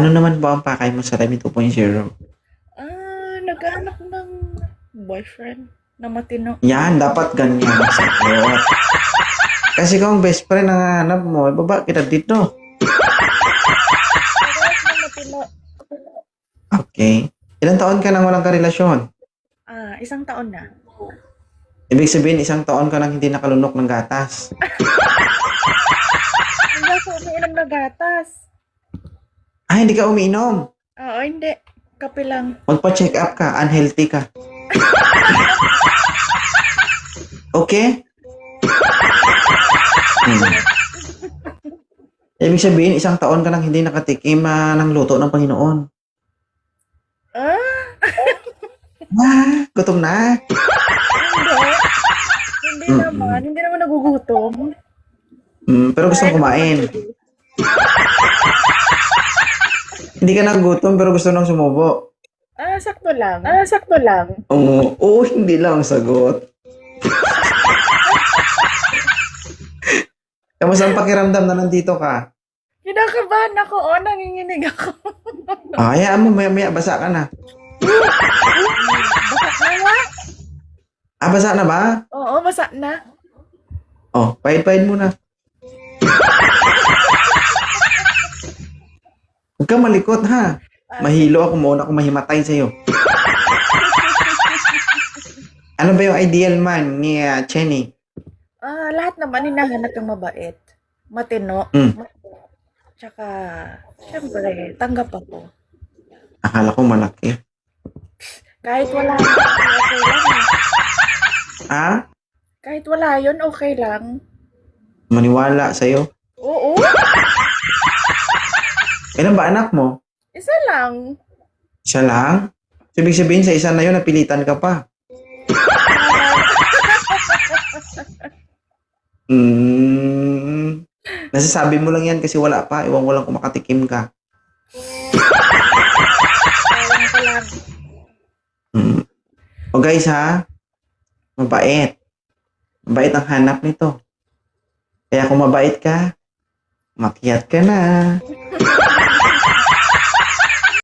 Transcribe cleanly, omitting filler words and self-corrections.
Ano naman ba ang pakay mo sa Remy 2.0? Naghahanap ng boyfriend na matino. Yan, dapat ganyan ang sagot. Kasi kung best friend ang hanap mo, ibaba kita dito. Naghahanap ng matino. Okay. Ilang taon ka nang walang karelasyon? Isang taon na. Ibig sabihin, isang taon ka nang hindi nakalunok ng gatas. Hindi ako umiinom na gatas. Hindi ka umiinom. Oo, hindi. Kape lang. Magpa-check up ka. Unhealthy ka. Okay? Ibig sabihin, isang taon ka nang hindi nakatikim ng luto ng Panginoon. Gutom na. Hindi. Hindi naman. Hindi naman nagugutom. Pero gustong kumain. Hindi ka nagugutom pero gusto nang sumubo. Sakto lang. Sakto lang. Oo, hindi lang ang sagot. Kamusta ang pakiramdam na nandito ka? Kinakabahan ako. Nanginginig ako. Hayaan mo, maya-maya basa ka na. Basa na nga. Basa na ba? Oo, basa na. Pahid-pahid muna. Huwag ka malikot, ha? Mahilo ako, mauna akong mahimatay sa'yo. Ano ba yung ideal man ni Chenny? Lahat naman hinahanap yung mabait. Matino. Tsaka, syempre, tanggap ako. Akala ko malaki. Kahit wala yun, okay lang. Kahit wala yun, okay lang. Maniwala sa'yo. Oo, Ilan ba anak mo? isa lang. Siya lang? So, ibig sabihin sa isa na yun, napilitan ka pa. Nasasabi mo lang yan kasi wala pa. Iwan ko lang kung makatikim ka. Alam ko lang. O guys ha, mabait. Mabait ang hanap nito. Kaya kung mabait ka, makiat ka na.